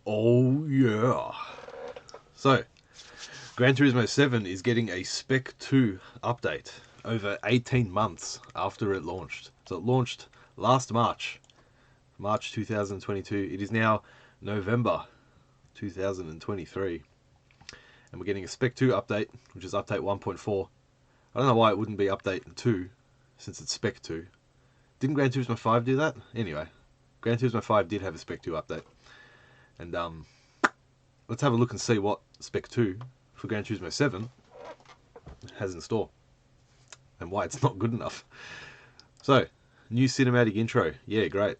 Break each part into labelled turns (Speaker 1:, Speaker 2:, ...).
Speaker 1: Oh yeah. So, Gran Turismo 7 is getting a Spec II update over 18 months after it launched. So it launched last March 2022. It is now November 2023. And we're getting a Spec 2 update, which is update 1.4. I don't know why it wouldn't be update 2, since it's Spec 2. Didn't Gran Turismo 5 do that? Anyway, Gran Turismo 5 did have a Spec 2 update. And let's have a look and see what Spec 2 for Gran Turismo 7 has in store. And why it's not good enough. So, new cinematic intro. Yeah, great.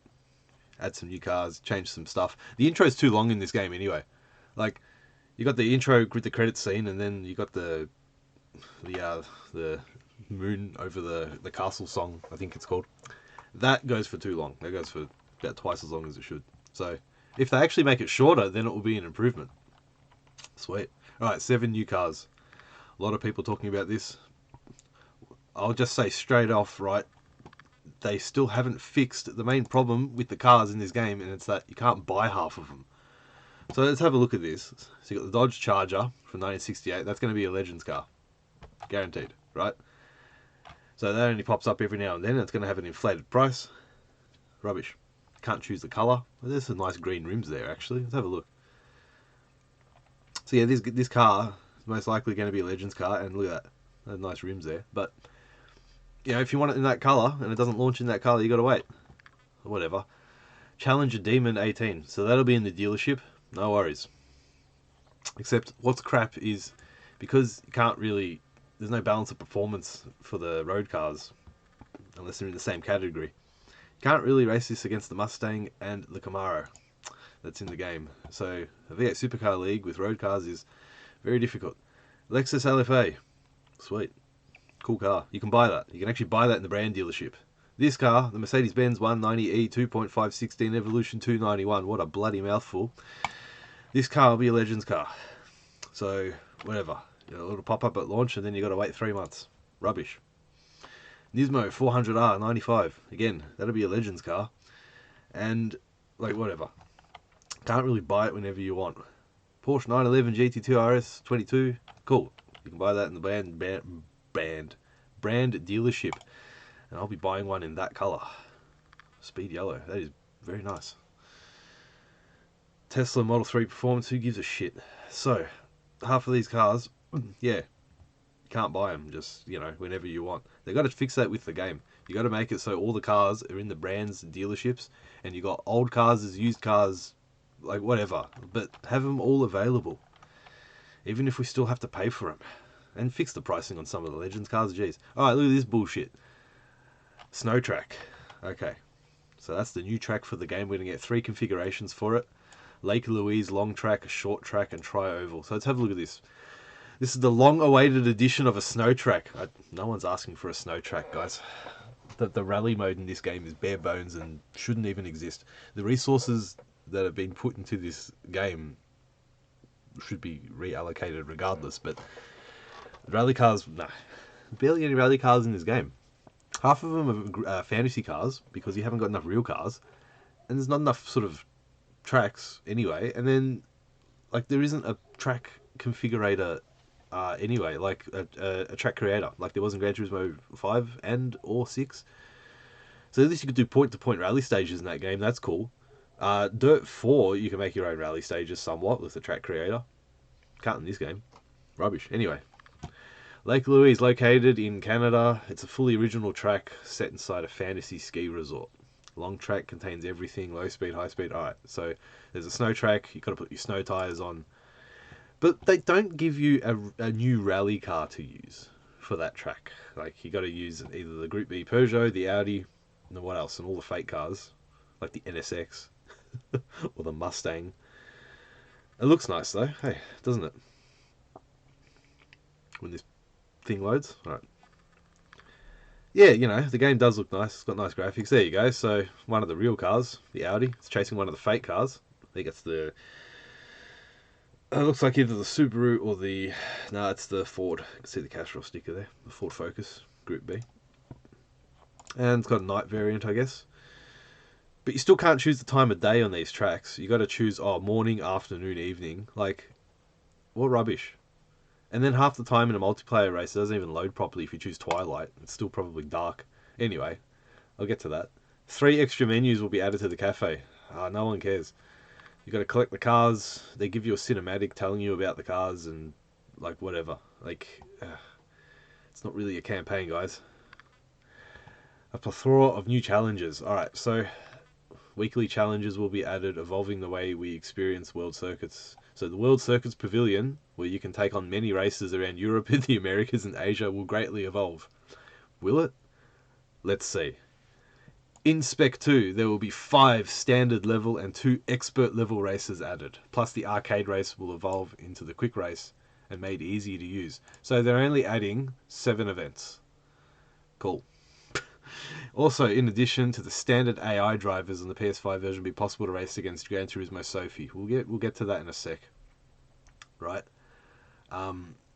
Speaker 1: Add some new cars, change some stuff. The intro's too long in this game anyway. Like, you got the intro with the credits scene, and then you got the moon over the castle song, I think it's called. That goes for too long. That goes for about twice as long as it should. So, if they actually make it shorter, then it will be an improvement. Sweet. Alright, 7 new cars. A lot of people talking about this. I'll just say straight off, right, they still haven't fixed the main problem with the cars in this game, and it's that you can't buy half of them. So let's have a look at this. So you got the Dodge Charger from 1968. That's going to be a Legends car. Guaranteed, right? So that only pops up every now and then, and it's going to have an inflated price. Rubbish. Can't choose the colour. Well, there's some nice green rims there, actually. Let's have a look. So yeah, this car is most likely going to be a Legends car, and look at that. There's nice rims there. But, you know, if you want it in that colour, and it doesn't launch in that colour, you got to wait. Or whatever. Challenger Demon 18. So that'll be in the dealership. No worries. Except what's crap is because you can't really, there's no balance of performance for the road cars unless they're in the same category. You can't really race this against the Mustang and the Camaro that's in the game. So a V8 Supercar League with road cars is very difficult. Lexus LFA, sweet, cool car. You can buy that. You can actually buy that in the brand dealership. This car, the Mercedes-Benz 190e 2.516 Evolution 291, what a bloody mouthful. This car will be a Legends car. So, whatever. You know, it'll pop up at launch and then you got to wait 3 months. Rubbish. Nismo 400R 95. Again, that'll be a Legends car. And, like, whatever. Can't really buy it whenever you want. Porsche 911 GT2 RS 22. Cool. You can buy that in the brand dealership. And I'll be buying one in that colour. Speed yellow. That is very nice. Tesla Model 3 Performance, who gives a shit? So, half of these cars, yeah, you can't buy them just, you know, whenever you want. They've got to fix that with the game. You got to make it so all the cars are in the brands and dealerships, and you got old cars as used cars, like whatever, but have them all available. Even if we still have to pay for them. And fix the pricing on some of the Legends cars, jeez. Alright, look at this bullshit. Snow track. Okay. So that's the new track for the game. We're going to get 3 configurations for it. Lake Louise, long track, short track, and tri-oval. So let's have a look at this. This is the long-awaited edition of a snow track. No one's asking for a snow track, guys. The rally mode in this game is bare bones and shouldn't even exist. The resources that have been put into this game should be reallocated regardless, but rally cars, nah. Barely any rally cars in this game. Half of them are fantasy cars because you haven't got enough real cars, and there's not enough sort of tracks anyway, and then like there isn't a track configurator anyway, like a track creator like there was in Gran Turismo 5 and or 6. So at least you could do point-to-point rally stages in that game. That's cool. Dirt 4 you can make your own rally stages somewhat with the track creator. Can't in this game. Rubbish. Anyway, Lake Louise, located in Canada. It's a fully original track set inside a fantasy ski resort. Long track contains everything, low speed, high speed. Alright, so there's a snow track, you've got to put your snow tyres on. But they don't give you a new rally car to use for that track. Like, you got to use either the Group B Peugeot, the Audi, and what else, and all the fake cars, like the NSX, or the Mustang. It looks nice though, hey, doesn't it? When this thing loads. Alright. Yeah, you know, the game does look nice. It's got nice graphics. There you go. So, one of the real cars, the Audi, it's chasing one of the fake cars. I think it's the... It looks like either the Subaru or the... No, it's the Ford. You can see the Castrol sticker there. The Ford Focus, Group B. And it's got a night variant, I guess. But you still can't choose the time of day on these tracks. You got to choose morning, afternoon, evening. Like, what rubbish? And then half the time in a multiplayer race, it doesn't even load properly if you choose twilight. It's still probably dark. Anyway, I'll get to that. 3 extra menus will be added to the cafe. No one cares. You got to collect the cars. They give you a cinematic telling you about the cars and like whatever. Like, it's not really a campaign, guys. A plethora of new challenges. Alright, so weekly challenges will be added, evolving the way we experience world circuits. So the World Circuits Pavilion, where you can take on many races around Europe, the Americas and Asia, will greatly evolve. Will it? Let's see. In Spec II, there will be 5 standard level and 2 expert level races added. Plus the arcade race will evolve into the quick race and made easier to use. So they're only adding 7 events. Cool. Also, in addition to the standard AI drivers on the PS5 version, it'll be possible to race against Gran Turismo Sophie. We'll get to that in a sec. Right?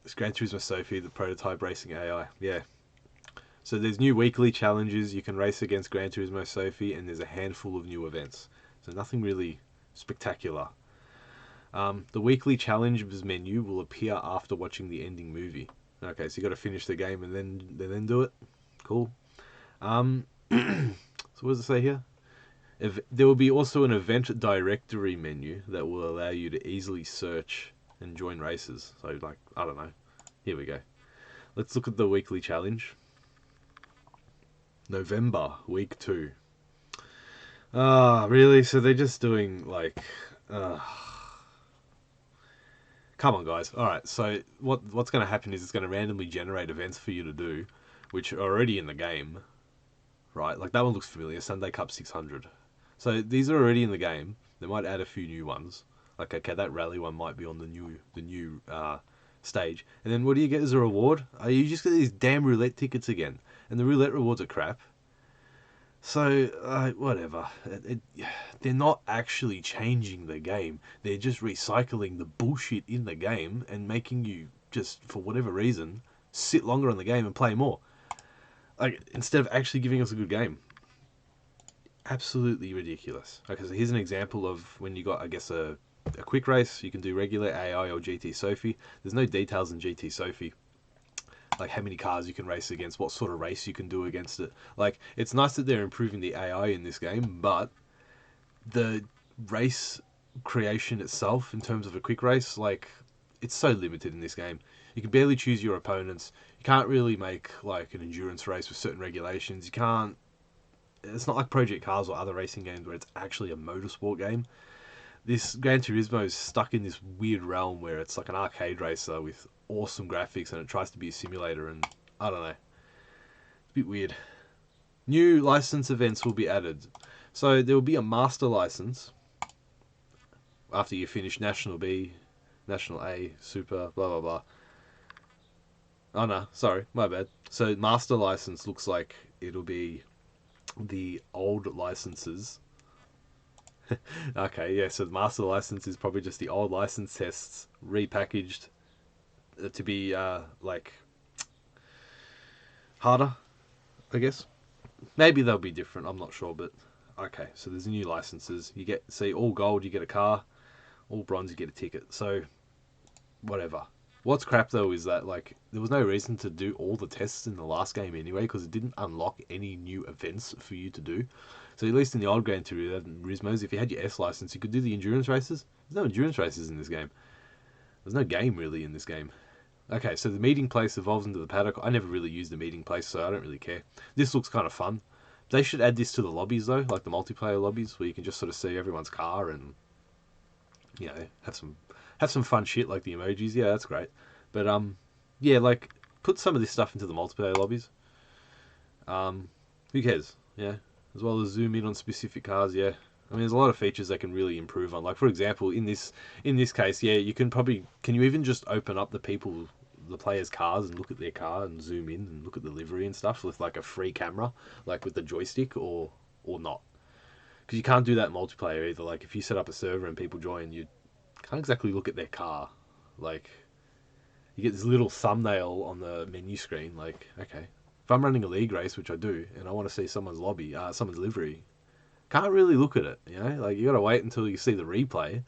Speaker 1: It's Gran Turismo Sophie, the prototype racing AI. Yeah. So there's new weekly challenges. You can race against Gran Turismo Sophie, and there's a handful of new events. So nothing really spectacular. The weekly challenges menu will appear after watching the ending movie. Okay, so you got to finish the game and then do it. Cool. So what does it say here? There will be also an event directory menu that will allow you to easily search and join races. So like, I don't know. Here we go. Let's look at the weekly challenge. November, week 2. Really? So they're just doing like, come on, guys. All right. So what's going to happen is it's going to randomly generate events for you to do, which are already in the game, right? Like that one looks familiar. Sunday Cup 600. So these are already in the game. They might add a few new ones. Like okay, that rally one might be on the new stage. And then what do you get as a reward? You just get these damn roulette tickets again, and the roulette rewards are crap. So, whatever. They're not actually changing the game. They're just recycling the bullshit in the game and making you just, for whatever reason, sit longer on the game and play more. Like, instead of actually giving us a good game. Absolutely ridiculous. Okay, so here's an example of when you got, I guess, a quick race. You can do regular AI or GT Sophie. There's no details in GT Sophie. Like how many cars you can race against, what sort of race you can do against it. Like, it's nice that they're improving the AI in this game, but the race creation itself, in terms of a quick race, like, it's so limited in this game. You can barely choose your opponents. You can't really make, like, an endurance race with certain regulations. You can't... It's not like Project Cars or other racing games where it's actually a motorsport game. This Gran Turismo is stuck in this weird realm where it's like an arcade racer with awesome graphics and it tries to be a simulator, and I don't know. It's a bit weird. New license events will be added. So there will be a master license after you finish National B, National A, Super, blah blah blah. Oh no, sorry, my bad. So master license looks like it'll be the old licenses. Okay, yeah, so the master license is probably just the old license tests repackaged to be like harder, I guess. Maybe they'll be different, I'm not sure, but okay, so there's new licenses. You get, see, all gold you get a car, all bronze you get a ticket. So whatever. What's crap though is that like there was no reason to do all the tests in the last game anyway, because it didn't unlock any new events for you to do. So at least in the old Gran Turismos, if you had your S license, you could do the endurance races. There's no endurance races in this game. There's no game really in this game. Okay, so the meeting place evolves into the paddock. I never really used the meeting place, so I don't really care. This looks kind of fun. They should add this to the lobbies though, like the multiplayer lobbies, where you can just sort of see everyone's car and, you know, have some fun shit like the emojis. Yeah, that's great. But yeah, like put some of this stuff into the multiplayer lobbies. Who cares? Yeah, as well as zoom in on specific cars. Yeah, I mean, there's a lot of features they can really improve on. Like for example, in this case, yeah, you can probably, can you even just open up the players' cars and look at their car and zoom in and look at the livery and stuff with like a free camera, like with the joystick, or not? Because you can't do that in multiplayer either. Like if you set up a server and people join, you can't exactly look at their car. Like you get this little thumbnail on the menu screen. Like, okay, if I'm running a league race, which I do, and I want to see someone's lobby, someone's livery, Can't really look at it, you know? Like, you gotta wait until you see the replay.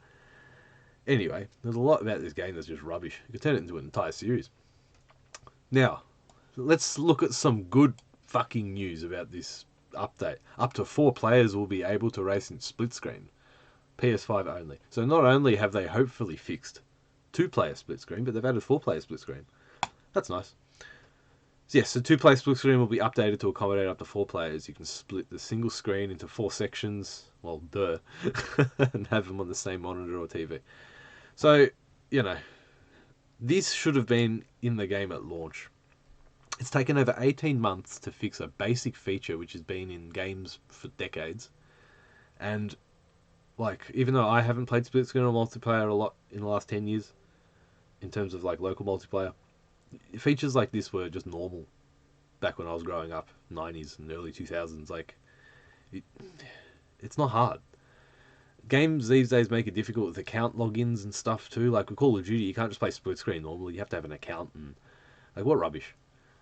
Speaker 1: Anyway, there's a lot about this game that's just rubbish. You could turn it into an entire series. Now, let's look at some good fucking news about this update. Up to 4 players will be able to race in split screen. PS5 only. So not only have they hopefully fixed 2-player split screen, but they've added 4-player split screen. That's nice. So yes, so 2-player split screen will be updated to accommodate up to 4 players. You can split the single screen into 4 sections, well, duh, and have them on the same monitor or TV. So, you know, this should have been in the game at launch. It's taken over 18 months to fix a basic feature which has been in games for decades. And, like, even though I haven't played split screen or multiplayer a lot in the last 10 years, in terms of, like, local multiplayer, features like this were just normal back when I was growing up, 90s and early 2000s. Like, it's not hard. Games these days make it difficult with account logins and stuff too. Like with Call of Duty, you can't just play split screen normally. You have to have an account and, like, what rubbish.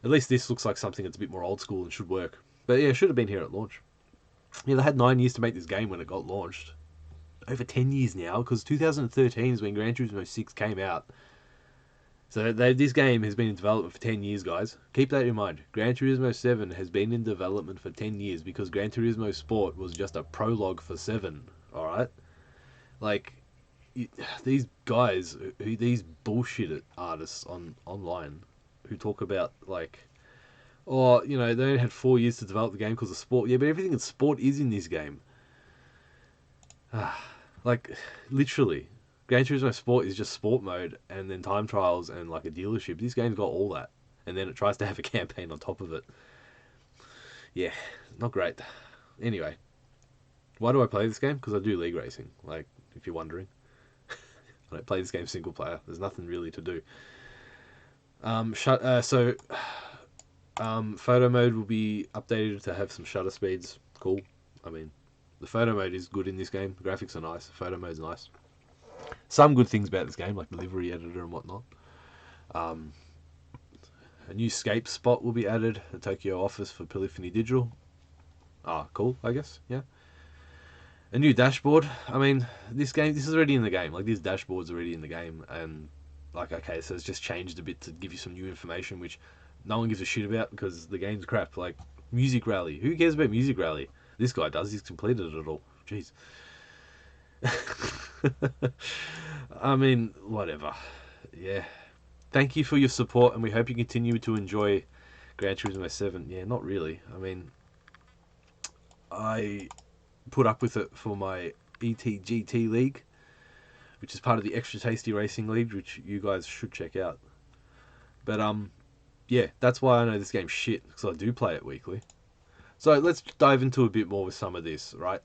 Speaker 1: At least this looks like something that's a bit more old school and should work. But yeah, it should have been here at launch. Yeah, they had 9 years to make this game when it got launched. Over 10 years now, because 2013 is when Gran Turismo 6 came out. So this game has been in development for 10 years, guys. Keep that in mind. Gran Turismo 7 has been in development for 10 years because Gran Turismo Sport was just a prologue for 7. Alright? Like, these guys, these bullshit artists online who talk about, like, oh, you know, they only had 4 years to develop the game because of sport. Yeah, but everything in sport is in this game. Like, literally. Gran Turismo Sport is just sport mode and then time trials and, like, a dealership. This game's got all that. And then it tries to have a campaign on top of it. Yeah, not great. Anyway, why do I play this game? Because I do league racing, like, if you're wondering. I don't play this game single player. There's nothing really to do. Photo mode will be updated to have some shutter speeds. Cool. I mean, the photo mode is good in this game. The graphics are nice. The photo mode's nice. Some good things about this game, like the livery editor and whatnot. A new escape spot will be added at Tokyo office for Polyphony Digital. Cool, I guess, yeah. A new dashboard. I mean, this is already in the game. Like, this dashboard's already in the game. And, like, okay, so it's just changed a bit to give you some new information, which no one gives a shit about because the game's crap. Like, Music Rally. Who cares about Music Rally? This guy does. He's completed it all. Jeez. I mean, whatever. Yeah. Thank you for your support, and we hope you continue to enjoy Gran Turismo 7. Yeah, not really. I mean, I put up with it for my ETGT League, which is part of the Extra Tasty Racing League, which you guys should check out. But, yeah, that's why I know this game's shit, because I do play it weekly. So let's dive into a bit more with some of this, right?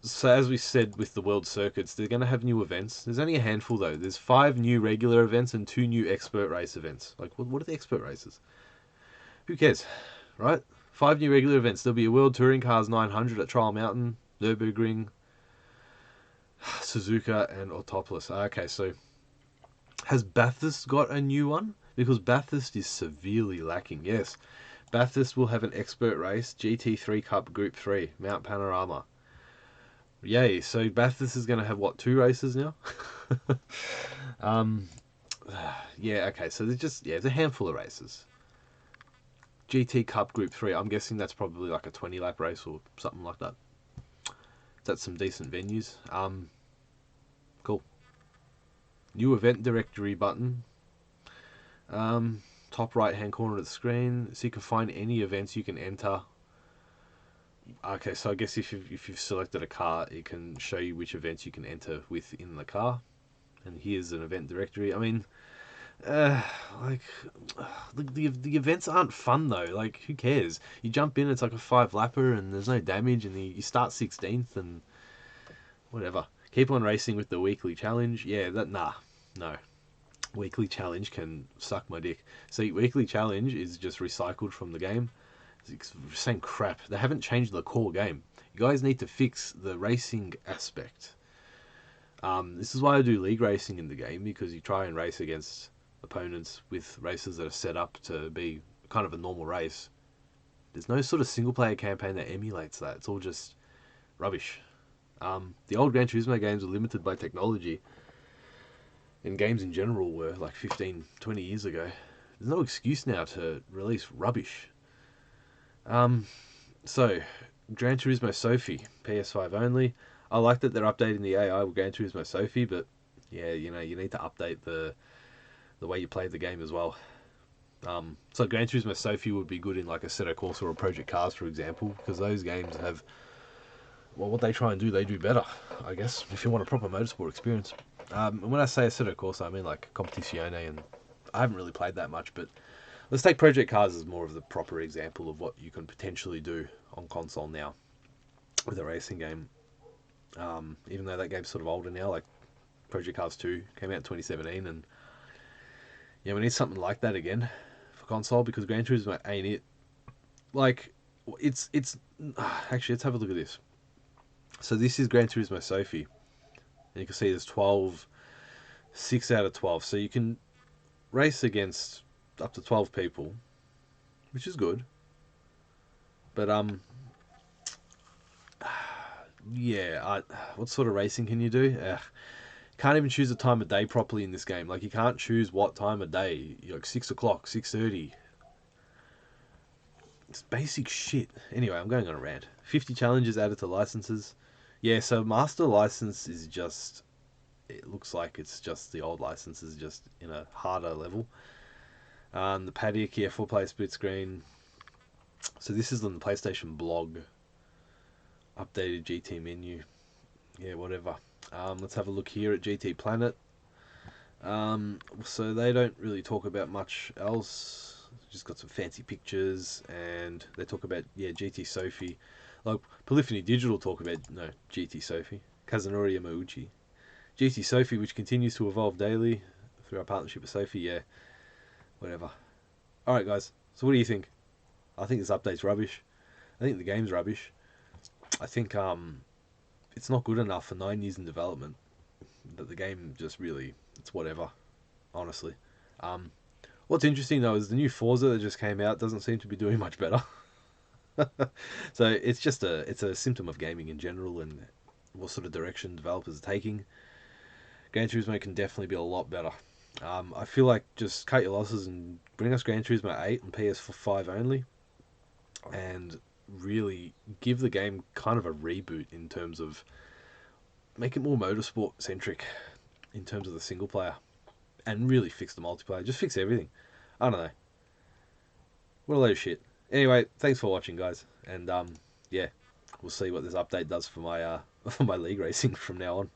Speaker 1: So as we said with the World Circuits, they're going to have new events. There's only a handful, though. There's 5 new regular events and 2 new expert race events. Like, what are the expert races? Who cares, right? 5 new regular events. There'll be a World Touring Cars 900 at Trial Mountain, Nürburgring, Suzuka, and Autopolis. Okay, so has Bathurst got a new one? Because Bathurst is severely lacking. Yes, Bathurst will have an expert race, GT3 Cup Group 3, Mount Panorama. Yay, so Bathurst is going to have, what, 2 races now? Yeah, okay, so there's a handful of races. GT Cup Group 3, I'm guessing that's probably like a 20-lap race or something like that. That's some decent venues. Cool. New event directory button. Top right-hand corner of the screen, so you can find any events you can enter. Okay, so I guess if you've selected a car, it can show you which events you can enter within the car. And here's an event directory. I mean, like, the events aren't fun though. Like, who cares? You jump in, it's like a 5-lapper, and there's no damage, and you start 16th, and whatever. Keep on racing with the weekly challenge. Yeah, no. Weekly challenge can suck my dick. See, weekly challenge is just recycled from the game. It's same crap. They haven't changed the core game. You guys need to fix the racing aspect. This is why I do league racing in the game, because you try and race against opponents with races that are set up to be kind of a normal race. There's no sort of single player campaign that emulates that. It's all just rubbish. The old Gran Turismo games were limited by technology, and games in general were like 15, 20 years ago. There's no excuse now to release rubbish. So, Gran Turismo Sophie, PS5 only. I like that they're updating the AI with Gran Turismo Sophie, but yeah, you need to update the way you play the game as well. So Gran Turismo Sophie would be good in like a Assetto Corsa or Project Cars, for example, because those games have, well, what they try and do, they do better, I guess, if you want a proper motorsport experience. And when I say Assetto Corsa, I mean like Competizione, and I haven't really played that much, but let's take Project Cars as more of the proper example of what you can potentially do on console now with a racing game. Even though that game's sort of older now, like Project Cars 2 came out in 2017, and yeah, we need something like that again for console, because Gran Turismo ain't it. Like, it's actually, let's have a look at this. So this is Gran Turismo Sophie, and you can see there's 12, 6 out of 12. So you can race against up to 12 people, which is good. But yeah, what sort of racing can you do? Can't even choose a time of day properly in this game. Like, you can't choose what time of day. You're like 6 o'clock, 6:30. It's basic shit. Anyway, I'm going on a rant. 50 challenges added to licenses. Yeah, so Master License is just... It looks like it's just the old licenses, just in a harder level. The paddock, yeah, 4-player split screen. So this is on the PlayStation blog. Updated GT menu. Yeah, whatever. Let's have a look here at GT Planet. So they don't really talk about much else. Just got some fancy pictures, and they talk about, yeah, GT Sophie. Like, Polyphony Digital talk about, no, GT Sophie. Kazunori Yamauchi. GT Sophie, which continues to evolve daily through our partnership with Sophie, yeah, whatever. Alright, guys, so what do you think? I think this update's rubbish. I think the game's rubbish. I think it's not good enough for 9 years in development. That the game just really, it's whatever, honestly. What's interesting though is the new Forza that just came out doesn't seem to be doing much better. So it's a symptom of gaming in general and what sort of direction developers are taking. Gran Turismo can definitely be a lot better. I feel like just cut your losses and bring us Gran Turismo 8 and PS5 only, and really give the game kind of a reboot in terms of make it more motorsport centric in terms of the single player, and really fix the multiplayer. Just fix everything. I don't know. What a load of shit. Anyway, thanks for watching, guys, and yeah, we'll see what this update does for my for my league racing from now on.